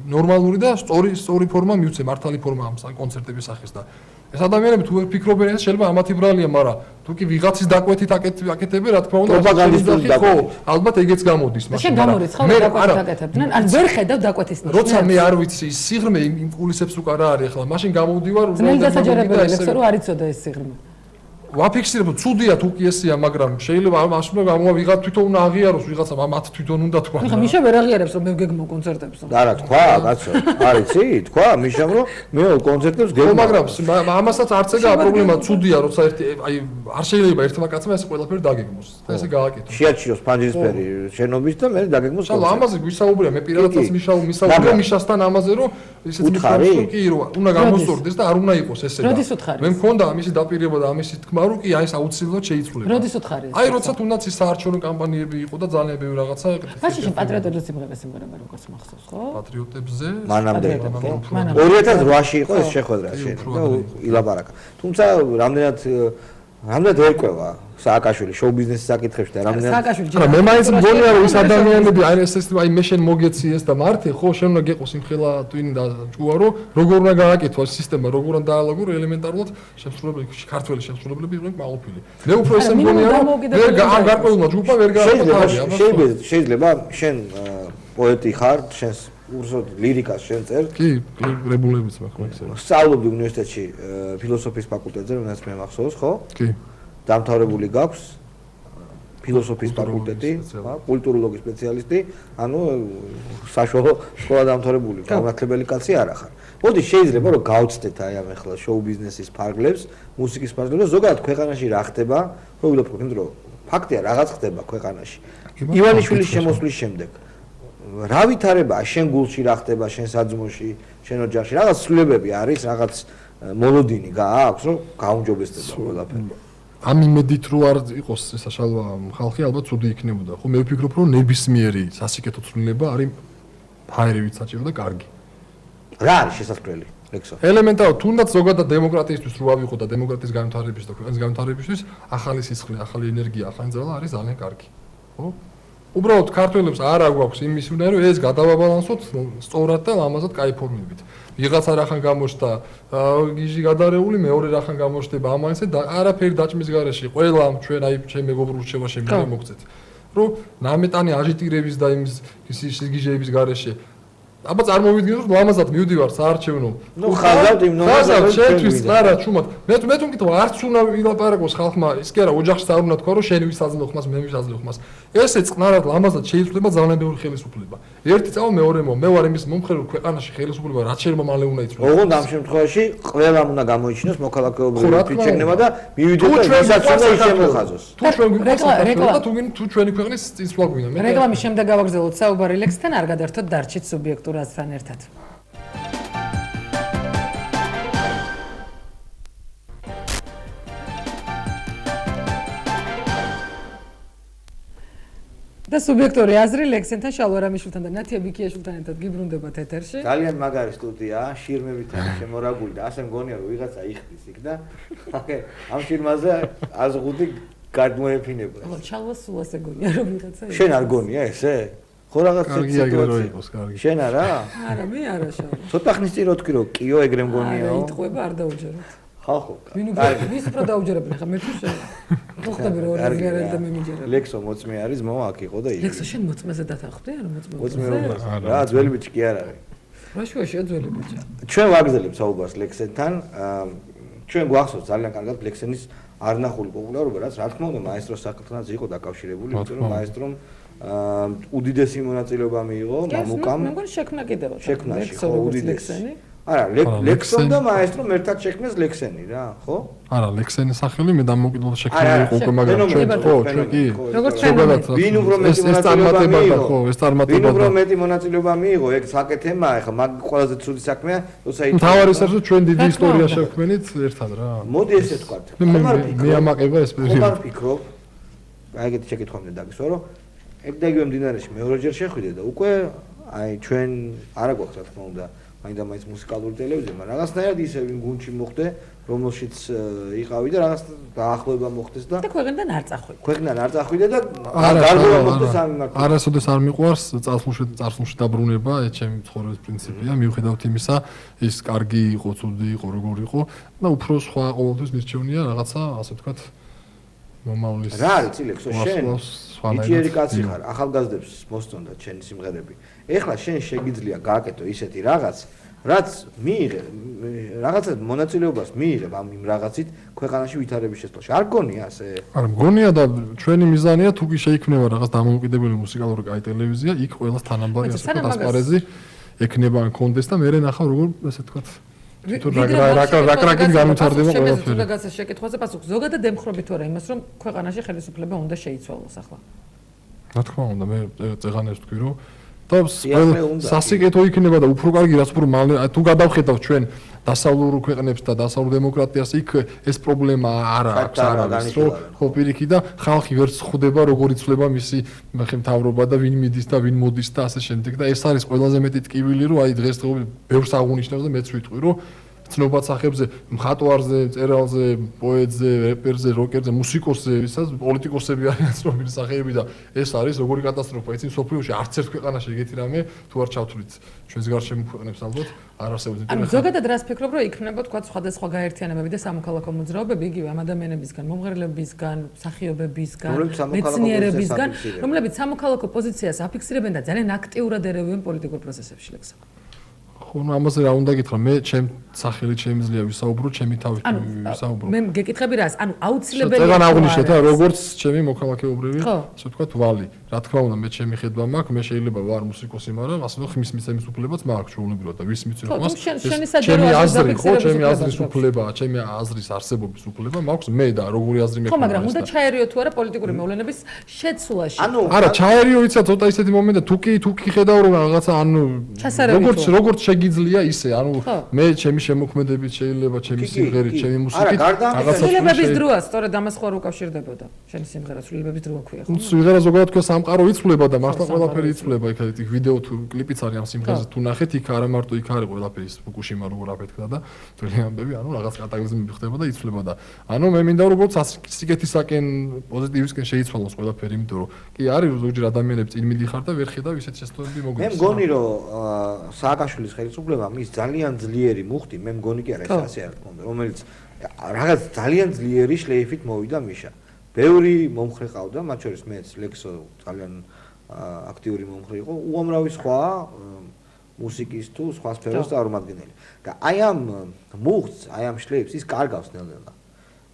ნორმალური და სწორი ფორმა მივცე, მართალი ფორმა ამ კონცერტების სახის და ეს ადამიანები თუ ვერ ფიქრობენ ეს შეიძლება ამათი ბრალია, მაგრამ თუ კი ვიღაცის დაკვეთით აკეთებენ, რა თქმა უნდა, პროპაგანდისტული ხო, ალბათ ეგეც გამოდის მაშინ. შენ გამორიცხავ დაკვეთით აკეთებდნენ, ან ვერ ხედავ დაკვეთის ნიშნებს. როცა მე არ ვიცი ის სიღრმე იმ კულისებს უკან რა არის ახლა, მაშინ გამოვდივარ ძნელი დასაჯერებელია, ლექსო რომ არ იცოდა ეს სიღრმე. ვაფიქსირებ, ცუდია თუ კი ესეა, მაგრამ შეიძლება ამას უნდა ვიღაც თვითონ უნდა აღიაროს, ვიღაცა მათ თვითონ უნდა თქვა. ხა მიშა ვერ აღიარებს რომ მე ვგეგმო კონცერტებს. არა, თქვა, კაცო. არიცი? თქვა მიშამ რომ მე კონცერტებს გეგმო. მაგრამ ამასაც არც ეგაა პრობლემა, ცუდია, როცა ერთი აი არ შეიძლება ერთმა კაცმა ეს ყველაფერი დაგეგმოს და ესე გააკეთოს. შეაჩიოს ფანჯისფერი შენობის და მე დაგეგმოს კონცერტი. ამაზე ვისაუბრია, მე პირადადაც მისაუბრია მიშასთან ამაზე, რომ ისეთი მისაუბრია, კი რომ უნდა გამოსწორდეს და არ უნდა იყოს ესე. როდის უთხარი? მე მქონდა ამისი დაპირება და ამისი თქმა რომ კი აი ეს აუცილებლად შეიცვლება. როდის უთხარი? აი როცა თუნდაც ის საარჩევნო კამპანიები იყო და ძალიან ბევრი რაღაცა. მაშინ შენ პატრიოტებზე სიმღერება როგორც მახსოვს, ხო? პატრიოტებზე? მანამდე. 2008-ში იყო ეს შეხვედრა შენ და ილაპარაკა. თუმცა რამდენად ერკვევა სააკაშვილი შოუ ბიზნესის საკითხებში და რამდენად სააკაშვილი არა მე მაინც მგონია რომ ის ადამიანები აი ეს აი მე შენ მოგეციეს და მართე ხო შენ უნდა გეყოს იმ ხელა ტვინი და ჭუა რომ როგორ უნდა გააკეთო სისტემა როგორ უნდა დაალაგო ელემენტარულად შემსრულებლები ქართველი შემსრულებლები იყვნენ კმაყოფილი მე უფრო ესე მგონია რომ ვერ გარკვეულმა ჯგუფმა ვერ გააკეთო შეიძლება შენ პოეტი ხარ შენ ურსოდ ლირიკას შენ წერ კი რებულებიც მაქვს სწავლობდი უნივერსიტეტში ფილოსოფიის ფაკულტეტზე რომელსაც მე მახსოვს ხო კი დამთავრებული გაქვს ფილოსოფიის ფაკულტეტი, კულტუროლოგიის სპეციალისტი, ანუ საშუალო სკოლა დამთავრებული, განათლებელი კაცი არ ახარ. მოდი შეიძლება რომ გავცდეთ აი ამ ახლა შოუ ბიზნესის ფარგლებს, მუსიკის ფარგლებს, ზოგადად ქვეყანაში რა ხდება, რო ვიდეო, იმიტომ რომ ფაქტია რაღაც ხდება ქვეყანაში. ივანიშვილის შემოსვლის შემდეგ რა ვითარებაა შენ გულში რა ხდება, შენ საძმოში, შენ ოჯახში, რაღაც ცვლილებები არის, რაღაც მოლოდინი გააქვს, რომ გაუმჯობესდება ყველაფერი. ამ იმედით რო არ იყოს საშალვა ხალხი ალბათ ცუდი იქნებოდა. ხო მე ვფიქრობ რომ ნებისმიერი სასიკეთო ცვლილება არის ფაერივით საჭირო და კარგი. რა არის შესაძლებელი, ლექსო? ელემენტარულად თუნდაც ზოგადად დემოკრატიისთვის რო ავიღო და დემოკრატიის განვითარებისთვის და ქვეყნის განვითარებისთვის ახალი სისხლი, ახალი ენერგია, ახალი ძალა არის ძალიან კარგი. ხო? უბრალოდ ქართველებს არ აგვაქვს იმის უნარი რომ ეს გადავაბალანსოთ სწორად და ლამაზად კაი ფორმებით. ვიღაცა რახან გამოჩნდა გიჟი გადარეული, მეორე რახან გამოჩნდება ამანიცე და არაფერი დაჭმის გარეშე ყველა ჩვენ აი ჩემ მეგობრულ რჩევაში მოგწეთ. რომ ნამეტანი აჟიტირების და იმის სიგიჟეების გარეშე აბა წარმოვიდგინოთ რომ ლამაზად მივდივარ საარჩევნო. ნუ ხაზავთ იმ ნომერებს შეთვის არა ჩუმად. მე თვითონ არც უნდა ვილაპარაკოს ხალხმა ის კი არა ოჯახში არ უნდა თქვა რომ შენ ვის აძლევ ხმას მე ვის აძლევ ხმას. ესე წყნარად ლამაზად შეიცვლება ძალიან ბევრი ხელისუფლება. ერთი წავა მეორემო მე ვარ იმის მომხრე რომ ქვეყანაში ხელისუფლება რაც შეიძლება მალე უნდა იცვლება. ოღონდ ამ შემთხვევაში ყველამ უნდა გამოიჩინოს მოქალაქეობრივი ფიჩეგნება და მივიდეთ და ვისაც უნდა ის შემოხაზოს. თუ ჩვენ გვიყვარს თუ ჩვენი ქვეყნის წინსვლა გვინდა. რეკლამის შემდეგ გავაგრძელოთ საუბარი ლექსთან არ გადართოთ დარჩით სუბიექტურასთან ერთად. და სუბიექტური აზრი ლექსენთან შალვარამიშვილთან და ნათია ბიქიაშვილთან ერთად გიბრუნდებათ ეთერში. ძალიან მაგარი სტუდიაა, შირმებით არის შემორაგული და ასე მგონია რომ ვიღაცა იხდის იქ და ამ შირმაზე აზღუდი გადმოეფინება. ხო, ჩალვა სულ ასე გონია რომ ვიღაცა. შენ არ გონია ესე? ხო რაღაც სიტუაცია იყოს კარგი. შენ არა? არა, მე არა შალვა. ცოტა ხნის წინ რო თქვი რომ კიო ეგრე მგონიაო. არა, იტყვება არ დაუჯეროთ. ხალხო. ვის უფრო დაუჯერებენ ხა მე თუ შენ. ხო ხდები რომ ორგერად და მე მიჯერებ. ლექსო მოწმე არის მოა აქ იყო და იქ. ლექსო შენ მოწმეზე დათანხმდი არა მოწმე. მოწმე რა ძველი ბიჭი კი არ არის. რა შუაშია ძველი ბიჭი. ჩვენ ვაგრძელებთ საუბარს ლექსენთან. ჩვენ გვახსოვს ძალიან კარგად ლექსენის არნახული პოპულარობა, რაც რა თქმა უნდა მაესტროს სახელთანაც იყო დაკავშირებული, იმიტომ რომ მაესტრომ უდიდესი მონაწილეობა მიიღო მამუკამ. მე მგონი შექმნა კიდევ. შექმნაში ხო უდიდესი. არა, ლექსონ და მაესტრო ერთად შექმნეს ლექსენი რა, ხო? არა, ლექსენის სახელი მე დამოუკიდებლად შექმნილი იყო უკვე, მაგრამ ჩვენ ხო, ჩვენ კი. როგორც ფენომენი. ვინ უფრო მეტი მონაწილეობა მიიღო? ხო, ეს წარმატება. ვინ უფრო მეტი მონაწილეობა მიიღო? ეგ საკეთემა, ეხლა მაგ ყველაზე ცუდი საქმეა, როცა თავარი საერთოდ ჩვენ დიდი ისტორია შევქმნით ერთად რა. მოდი ესე ვთქვათ. მე ამაყება ეს პერიოდი. ხომ არ ფიქრობ? აი ეგეთი შეკითხვამდე დაგისვა, რომ ეგ და იგივე მდინარეში მეორეჯერ შეხვიდე და უკვე აი ჩვენ არა გვაქვს რა თქმა უნდა მაინდა-მაინც მუსიკალური ტელევიზია, მაგრამ რაღაცნაირად ისე ვინ გუნდში მოხდე, რომელშიც იყავი და რაღაც დაახლოება მოხდეს და ქვეყნიდან არ წახვიდე. ქვეყნიდან არ წახვიდე და გარკვეულ მოხდეს ამ მიმართულებით. არასოდეს არ მიყვარს წარსულში დაბრუნება, ეს ჩემი ცხოვრების პრინციპია, მიუხედავად იმისა, ის კარგი იყო, ცუდი იყო, როგორ იყო და უფრო სხვა ყოველთვის მირჩევნია რაღაცა, ასე ვთქვათ, მომავლის. რა არის წილექსო შენ? ნიჭიერი კაცი ხარ, ახალგაზრდებს მოსწონდა ჩემი სიმღერები. ეხლა შენ შეგიძლია გააკეთო ისეთი რაღაც, რაც მიიღე, რაღაცა მონაწილეობას მიიღებ ამ იმ რაღაცით ქვეყანაში ვითარების შესწავლაში. არ გონია ასე? არა, მგონია და ჩვენი მიზანია თუ კი შეიქმნება რაღაც დამოუკიდებელი მუსიკალური კაი ტელევიზია, იქ ყველას თანაბარი ასე ვთქვათ ასპარეზი ექნება ან კონდეს და მე ნახავ როგორ ასე ვთქვათ თუ რაკრაკით განვითარდება ყველაფერი. ზოგადად შეკითხვაზე პასუხი ზოგადად ემხრობი თუ არა იმას რომ ქვეყანაში ხელისუფლება უნდა შეიცვალოს ახლა. რა თქმა უნდა მე წეღანებს ვთქვი რომ და სასიკეთო იქნება და უფრო კარგი რაც უფრო მალე თუ გადავხედავ ჩვენ დასავლურ ქვეყნებს და დასავლურ დემოკრატიას იქ ეს პრობლემა არ აქვს არის რომ ხო პირიქით და ხალხი ვერც ხვდება როგორ იცვლება მისი მთავრობა და ვინ მიდის და ვინ მოდის და ასე შემდეგ და ეს არის ყველაზე მეტი ტკივილი რომ აი დღესდღეობით ბევრს აღუნიშნავს და მეც ვიტყვი რომ ცნობაცახებზე, მხატვარზე, წერალზე, პოეტზე, რეპერზე, როკერზე, მუსიკოსზე, ვისაც პოლიტიკოსები არიან ცნობილი სახეები და ეს არის როგორი კატასტროფა, იცი მსოფლიოში არც ერთ ქვეყანაში ეგეთი რამე თუ არ ჩავთვლით ჩვენს გარშემო ქვეყნებს ალბათ არ არსებობს. ანუ ზოგადად რას ფიქრობ რომ იქნება თქვა სხვადასხვა გაერთიანებები და სამოქალაქო მოძრაობები იგივე ამ ადამიანებისგან, მომღერლებისგან, მსახიობებისგან, მეცნიერებისგან, რომლებიც სამოქალაქო პოზიციას აფიქსირებენ და ძალიან აქტიურად ერევიან პოლიტიკურ პროცესებში ლექსა. ხო, ამაზე რა უნდა გითხრა, მე ჩემ სახელით შემიძლია ვისაუბრო, ჩემი თავით ვისაუბრო. მე გეკითხები რას? ანუ აუცილებელია. წეგან აღნიშნეთ რა, როგორც ჩემი მოქალაქეობრივი, ასე ვთქვათ, ვალი. რა თქმა უნდა, მე ჩემი ხედვა მაქვს, მე შეიძლება ვარ მუსიკოსი, მაგრამ ასე რომ ხმის მიცემის უფლებაც მაქვს ჩვეულებრივად და ვის მიცემს ხმას. ჩემი აზრი, ხო, ჩემი აზრის უფლება, ჩემი აზრის არსებობის უფლება მაქვს მე და როგორი აზრი მექნება. ხო, მაგრამ უნდა ჩაერიო თუ არა პოლიტიკური მოვლენების შეცვლაში. არა, ჩაერიო იცი ცოტა ისეთი მომენტია, თუ კი ხედავ რომ რაღაცა ანუ როგორც შეგიძლია ისე, ანუ მე ჩემი შემოქმედებით შეიძლება ჩემი სიმღერით, ჩემი მუსიკით რაღაცა სრულებების დროა, სწორედ ამას ხო არ უკავშირდებოდა. შენი სიმღერა სრულებების დროა ქვია, ხო? სიმღერა ზოგადად თქვა სამყარო იცვლება და მართლა ყველაფერი იცვლება, იქ ვიდეო თუ კლიპიც არის ამ სიმღერაზე თუ ნახეთ, იქ არა მარტო იქ არის ყველაფერი ფუკუშიმა როგორ აფეთქდა და ძველი ამბები, ანუ რაღაც კატაკლიზმები ხდება და იცვლება და ანუ მე მინდა რომ როგორც სიკეთისაკენ პოზიტივისკენ შეიცვალოს ყველაფერი, იმიტომ რომ კი არის ზოგჯერ ადამიანები წინ მიდიხარ და ვერ ხედავ ისეთ შეცდომები მოგვიწევს. მე მგონი რომ სააკაშვილის ხელისუფლება მის ძალიან ძლიერი მუხტი, მე მგონი კი არა ეს ასე არ თქონდა, რომელიც რაღაც ძალიან ძლიერი შლეიფით მოვიდა მიშა. ბევრი მომხრე ყავდა, მათ შორის მეც ლექსო ძალიან აქტიური მომხრე იყო, უამრავი სხვა მუსიკის თუ სხვა სფეროს წარმომადგენელი. და აი ამ მუხტს, აი ამ შლეიფს ის კარგავს ნელ-ნელა.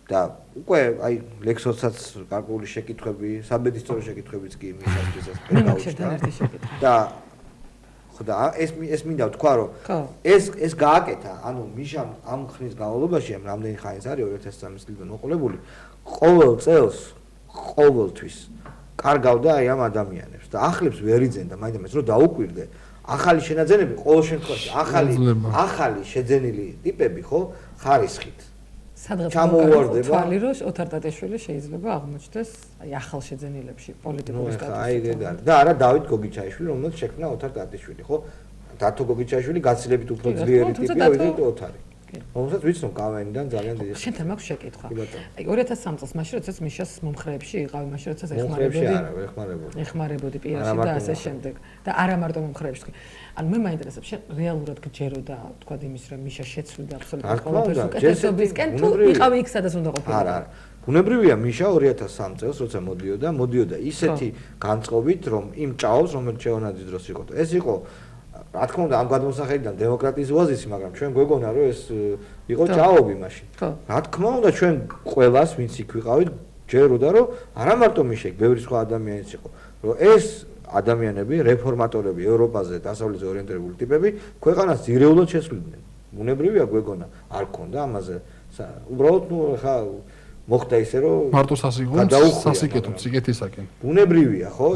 და უკვე აი ლექსოსაც გარკვეული შეკითხვები, საბედისწერო შეკითხვებიც კი მისასწრებს გაუჩნდა. და ხოდა ეს მინდა ვთქვა რომ ეს გააკეთა, ანუ მიშამ ამ ხნის განმავლობაში ამ რამდენი ხანიც არის 2013 წლიდან მოყოლებული, ყოველ წელს ყოველთვის კარგავდა აი ამ ადამიანებს და ახლებს ვერ იძენდა მაინც რომ დაუკვირდე ახალი შენაძენები ყოველ შემთხვევაში ახალი შეძენილი ტიპები ხო ხარისხით ჩამოუვარდება თვალი რომ ოთარ ტატიაშვილი შეიძლება აღმოჩნდეს აი ახალ შეძენილებში პოლიტიკური სტატუსით. აი ეგ არის და არა დავით გოგიჩაიშვილი რომელიც შექმნა ოთარ ტატიაშვილი ხო დათო გოგიჩაიშვილი გაცილებით უფრო ძლიერი ტიპია ვიდრე ოთარი. რომელსაც ვიცნობ კავენიდან ძალიან დიდი. შენთან მაქვს შეკითხვა. აი 2003 წელს მაშინ როდესაც მიშას მომხრეებში იყავი, მაშინ როდესაც ეხმარებოდი პიარში და ასე შემდეგ. და არა მარტო მომხრეებში თქვი. ანუ მე მაინტერესებს შენ რეალურად გჯეროდა თქვა იმის რომ მიშა შეცვლიდა აბსოლუტურად ყველაფერს უკეთესობისკენ თუ იყავი იქ სადაც უნდა ყოფილიყო. არა. ბუნებრივია მიშა 2003 წელს როცა მოდიოდა ისეთი განწყობით რომ იმ ჭაობს რომელიც ჩეონაძის დროს იყო. ეს იყო რა თქმა უნდა ამ გადმოსახედიდან დემოკრატიის ოაზისი, მაგრამ ჩვენ გვეგონა რომ ეს იყო ჭაობი მაშინ. რა თქმა უნდა ჩვენ ყველას ვინც იქ ვიყავით ჯეროდა რომ არა მარტო მიშა, ბევრი სხვა ადამიანიც იყო. რომ ეს ადამიანები, რეფორმატორები, ევროპაზე დასავლეთზე ორიენტირებული ტიპები ქვეყანას ძირეულად შესვლიდნენ. უნებრივია გვეგონა, არ ქონდა ამაზე. უბრალოდ ხა მოხდა ისე რომ მარტო სასიკეთო ციკეთისაკენ. უნებრივია, ხო?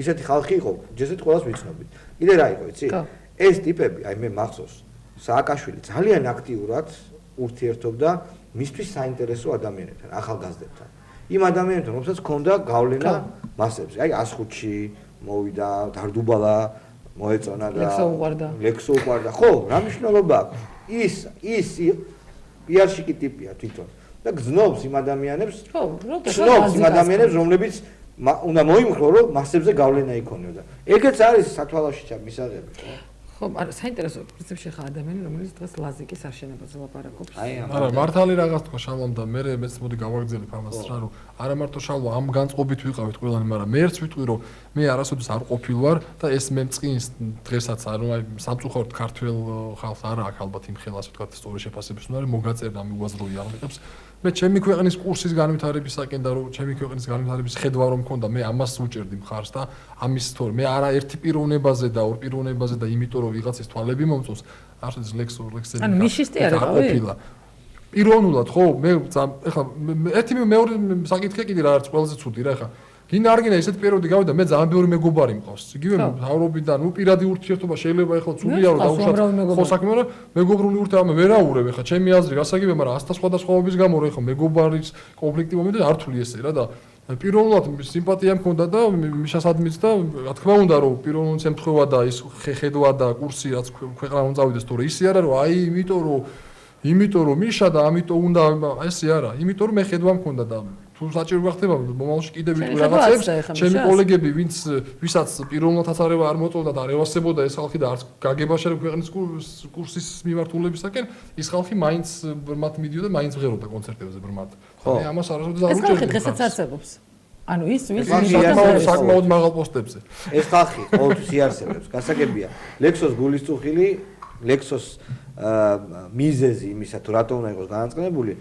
ისეთი ხალხი იყო, ჯესეთ ყველას ვიცნობთ. კიდე რა იყო, იცი? ეს ტიპები, აი მე მახსოვს, სააკაშვილი ძალიან აქტიურად ურთიერთობდა მისთვის საინტერესო ადამიანებთან, ახალგაზრდებთან. იმ ადამიანებთან, რომელსაც ჰქონდა გავლენა მასებზე. აი 105-ში მოვიდა, დარდუბალა მოეწონა და ლექსო უყარდა. ხო, რა მნიშვნელობა აქვს? ის პიარშიკი ტიპია თვითონ. და გზნობს იმ ადამიანებს, რომლებიც უნდა მოიმხრო, რომ მასებზე გავლენა იქონიოდა. ეგეც არის სათვალაშიჩ მისაღები, ხო? ხო, არა, საინტერესო პრინციპში ხა ადამიანი, რომელიც დღეს ლაზიკის არშენებაზე ლაპარაკობს. არა, მართალი რაღაც თქვა შალვამ და მე მეც მოდი გავაგრძელებ ამას რა, რომ არა მარტო შალვა ამ განწყობით ვიყავით ყველანი, მაგრამ მე ერთს ვიტყვი, რომ მე არასოდეს არ ყოფილ ვარ და ეს მე მწყინს დღესაც არ რომ აი სამწუხაროდ ქართველ ხალხს არა აქვს ალბათ იმ ხელას ვთქვა სწორი შეფასების უნდა მოგაწერდა მიუაზროი აღნიშნებს მე ჩემი ქვეყნის კურსის განვითარებისაკენ და რომ ჩემი ქვეყნის განვითარების ხედვა რომ მქონდა მე ამას უჭერდი მხარს და ამის თორე მე არა ერთი პიროვნებაზე და ორ პიროვნებაზე და იმიტომ რომ ვიღაცის თვალები მომწონს არც ლექსები ანუ მიშისტი არ ყოფილა პიროვნულად ხო მე ეხლა ერთი მეორე საკითხი კიდე რა არის ყველაზე ცუდი რა ეხლა გინდა არ გინდა ესეთ პერიოდი გავიდა მე ძალიან ბევრი მეგობარი მყავს იგივე მთავრობიდან ნუ პირადი ურთიერთობა შეიძლება ეხლა ცუდია რომ დაუშვათ ხო საქმე რა მეგობრული ურთიერთობა ვერაურებ ეხლა ჩემი აზრი გასაგებია მაგრამ ასთა სხვადასხვაობის გამო რა ეხლა მეგობარის კონფლიქტი მომენტი არ თვლი ესე რა და პირველად სიმპათია მქონდა და მიშასადმიც და რა თქმა უნდა რომ პირველად შემთხვევა და ის ხედვა და კურსი რაც ქვეყანა უნდა წავიდეს თორე ისე არა რომ აი იმიტომ რომ მიშა და ამიტომ უნდა ესე არა იმიტომ რომ მე ხედვა მქონდა და თუ საჭირო გახდება მომავალში კიდევ ვიტყვი რაღაცებს ჩემი კოლეგები ვისაც პიროვნულადაც არ მოწონდა და არ ევასებოდა ეს ხალხი და არც გაგებაში არ ქვეყნის კურსის მიმართულებისაკენ ის ხალხი მაინც ბრმად მიდიოდა და მაინც ღეროდა კონცერტებზე ბრმად ხო ამას არასოდეს არ უჭერდი ეს ხალხი დღესაც არსებობს ანუ ის საკმაოდ მაღალ პოსტებზე ეს ხალხი ყოველთვის იარსებებს გასაგებია ლექსოს გულისწუხილი ლექსოს მიზეზი იმისა თუ რატომ უნდა იყოს განაწყენებული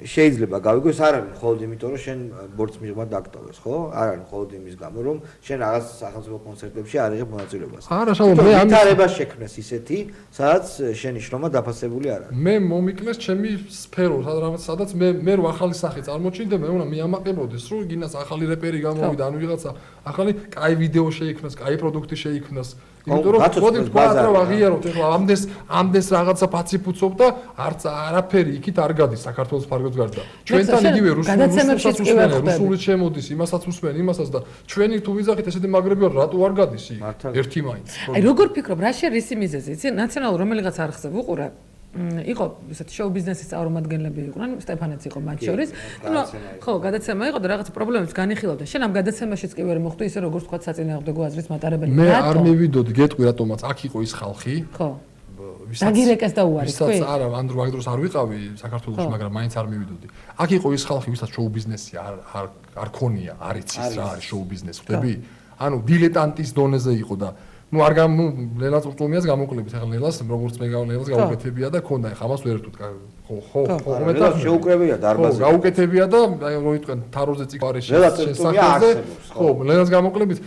შეიძლება გავიგო ეს არ არის მხოლოდ იმიტომ რომ შენ ბორცს მიღმა დაკტოვეს ხო არ არის მხოლოდ იმის გამო რომ შენ რაღაც სახელმწიფო კონცერტებში არ იღებ მონაწილეობას არა შალო მე ამის ვითარება შექმნეს ისეთი სადაც შენი შრომა დაფასებული არ არის მე მომიკლეს ჩემი სფერო სადაც მე რო ახალი სახე წარმოჩინდა მე უნდა მიამაყებოდეს რომ გინას ახალი რეპერი გამოვიდა ანუ ვიღაცა ახალი კაი ვიდეო შეიქმნას კაი პროდუქტი შეიქმნას იმიტომ რომ მოდი თქვა რომ აღიაროთ ეხლა ამდენს რაღაცა ფაციფუცობ და არც არაფერი იქით არ გადის საქართველოს ფარგლებს გარდა ჩვენთან იგივე რუსული შემოდის იმასაც უსმენ იმასაც და ჩვენი თუ ვიზახით ესეთი მაგრები ვარ რატო არ გადის იქ ერთი მაინც აი როგორ ფიქრობ რა შერისი მიზეზი იცი ნაციონალურ რომელიღაც არხზე ვუყურე იყო ისეთი შოუ ბიზნესის წარმომადგენლები იყვნენ სტეფანეც იყო მათ შორის ხო გადაცემა იყო და რაღაც პრობლემებს განიხილავდა შენ ამ გადაცემაშიც კი ვერ მოხვდი ისე როგორც თქვა საწინააღმდეგო აზრის მატარებელი მე არ მივიდოდი გეტყვი რატომაც აქ იყო ის ხალხი ხო დაგირეკეს და უარი თქვი არა ამ დროს არ ვიყავი საქართველოში მაგრამ მაინც არ მივიდოდი აქ იყო ის ხალხი ვისაც შოუ ბიზნესი არ ქონია არ იცის რა არის შოუ ბიზნესი ხვდები ანუ დილეტანტის დონეზე იყო და ну არ ლელას ურწუმიას გამოკლებით ახლა ლელას როგორც მე ლელას გაუკეთებია და ქონდა ახლა ამას ვერ ვთქვით ხო ლელას შეუკრებია დარბაზი გაუკეთებია და აი რო იტყვენ თაროზე წიგარი შესახებზე ხო ლელას გამოკლებით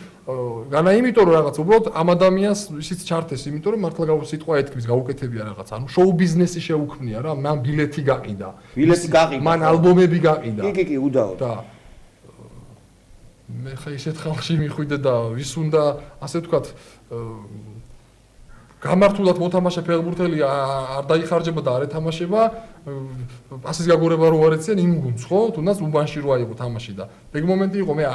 განა იმიტომ რომ რაღაც უბრალოდ ამ ადამიანს ისიც ჩართეს იმიტომ რომ მართლა სიტყვა ეთქმის გაუკეთებია რაღაც ანუ შოუ ბიზნესი შეუქმნია რა მან ბილეთი გაყიდა მან ალბომები გაყიდა კი უდაოდ და მე ხა ისეთ ხალხში მიხვიდე და ვის უნდა ასე ვთქვათ გამართულად მოთამაშე ფეხბურთელი არ დაიხარჯება და არ ეთამაშება ასის გაგორება რო არ ეციან იმ გუნდს ხო თუნდაც უბანში რო აიღო თამაში და ეგ მომენტი იყო მე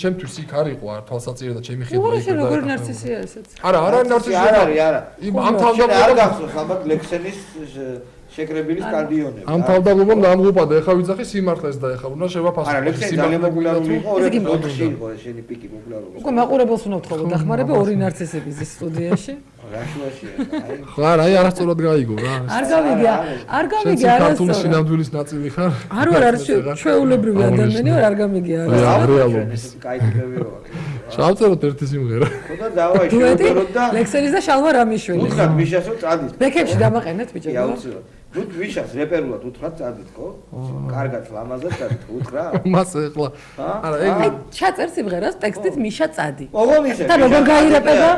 ჩემთვის იქ არ იყო არ თვალსაჩინო და ჩემი ხედვა იქ და როგორ ნარცისია ესეც არა ნარცისი არა ამ თავდაპირველად არ გახსოვს ალბათ ლექსენის შეკრებილის სტადიონები. ამ თავდაპირველად დამღუპა და ეხა ვიძახი სიმართლეს და ეხა უნდა შევაფასო. არა, ლექსი ძალიან პოპულარული იყო, 2004-ში იყო შენი პიკი პოპულარობა. უკვე მაყურებელს უნდა ვთხოვო დახმარება ორი ნარცისების სტუდიაში. რაშუაშია. ხო, აი არასწორად გაიგო რა. არ გამიგია არასწორად. ქართული სინამდვილის ნაწილი ხარ? არ არის ჩვეულებრივი ადამიანი ვარ არ გამიგია არა. რეალობა. ესეთი კაი ტიპები ვარ. შავწეროთ ერთი სიმღერა. ხო და დავაი დუეტი შევდეროთ და ლექსელის და შალვა რამიშვილი. უთხრათ მიშას რომ წადით. ბექებში დამაყენეთ ბიჭო. კი აუცილებლად. ნუ მიშას რეპერულად უთხრათ წადით ხო? კარგად ლამაზად წადით უთხრა? მას ეხლა. არა, ეგ აი ჩაწერ სიმღერას ტექსტით მიშა წადი. ოგო მიშა. და როგორ გაირებება?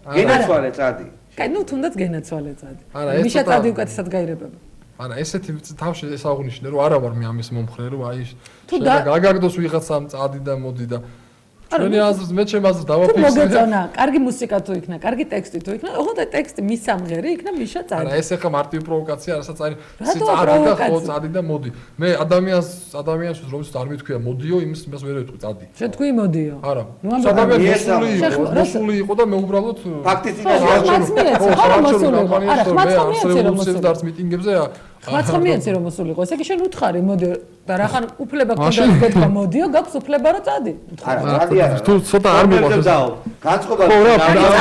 გენაცვალე წადი. კაი, ნუ თუნდაც გენაცვალე წადი. არა, ეს მიშა ცოტა- წადი უკეთესად გაირებება. არა, ესეთი თავში ეს აღნიშნე რომ არა ვარ მე ამის მომხრე რომ აი თუ შეიძლება გაგაგდოს ვიღაცამ წადი და მოდი და ჩვენი აზრს მე ჩემ აზრს თუ დავაფიქსირე. მოგეწონა, კარგი მუსიკა თუ იქნა, კარგი ტექსტი თუ იქნა, ოღონდ ტექსტი მის სამღერი იქნა მიშა არა, წადი. ეს ახლა მარტივი პროვოკაცია, რასაც აი რატო წადი და ხო პროვოკაცია? წადი და მოდი. მე ადამიანს რომელსაც არ მithქვია მოდიო, იმას ვერ ვეთქვი წადი. შეთქვი მოდიო. არა. ნუ ამბობ, მოსული იყო და მე უბრალოდ ფაქტის ხო, ხმაც მიეცე, ხო, რომ მოსული იყო. არა, ხმაც მიეცე, რომ მოსული. და მიტინგებზე ხმაც მიეცე, რომ მოსული იყო. ესე იგი შენ უთხარი, მოდი და რახან უფლება გქონდა გეთქვა მოდიო, გაქვს უფლება რომ წადი. არა, წადი არა. თუ ცოტა არ მიყვარს განწყობა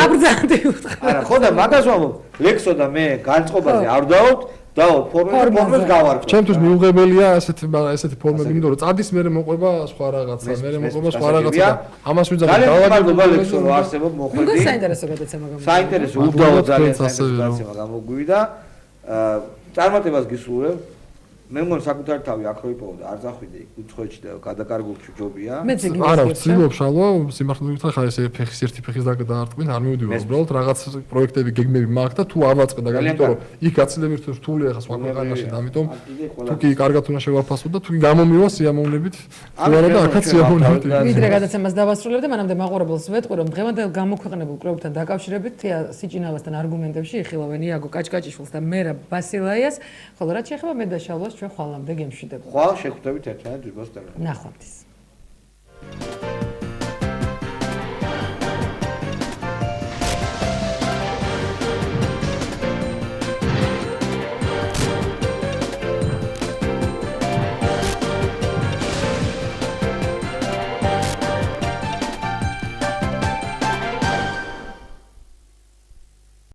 აბრძანდი უთხარი. არა, ხო და მაგას ვამბობ, ლექსო და მე განწყობაზე არ დავთ, დავთ ფორმებს გავარკვევ. ჩემთვის მიუღებელია ესეთი ფორმები, იმიტომ რომ წადის მერე მოყვება სხვა რაღაცა, მერე მოყვება სხვა რაღაცა და ამას ვიძახი გავაგებობა ლექსო რომ არსებობ მოხვედი. უნდა საინტერესო გადაცემა გამოგვივიდა. საინტერესო უდავო ძალიან საინტერესო გადაცემა გამოგვივიდა. წარმატებას გისურვებ. მე მგონი საკუთარი თავი აქ რო იპოვო და არ წახვიდე იქ უცხოეთში და გადაკარგულში ჯობია. მეც იგი არა, ვცდილობ შალვა, სიმართლე გითხრა ხარ ეს ფეხის ერთი ფეხის დაარტყმით, არ მივდივარ უბრალოდ რაღაც პროექტები, გეგმები მაქვს და თუ არ ვაწყე და გამიტომ რომ იქ გაცილებით რთულია ხა სხვა ქვეყანაში და ამიტომ თუ კი კარგად უნდა შევაფასო და თუ კი გამომივა სიამოვნებით, ვარა და აქაც სიამოვნებით. ვიდრე გადაცემას დავასრულებ და მანამდე მაყურებელს ვეტყვი რომ დღევანდელ გამოქვეყნებულ კვლევებთან დაკავშირებით სიჭინავასთან არგუმენტებში იხილავენ იაგო კაჭკაჭიშვილს და მერაბ ბასილაიას, ხოლო რაც შეეხება მე და შალვას ჩვენ ხვალამდე გემშვიდობა. ხვალ შეხვდებით ერთმანეთს ვიბოს ტელეფონში. ნახვამდის.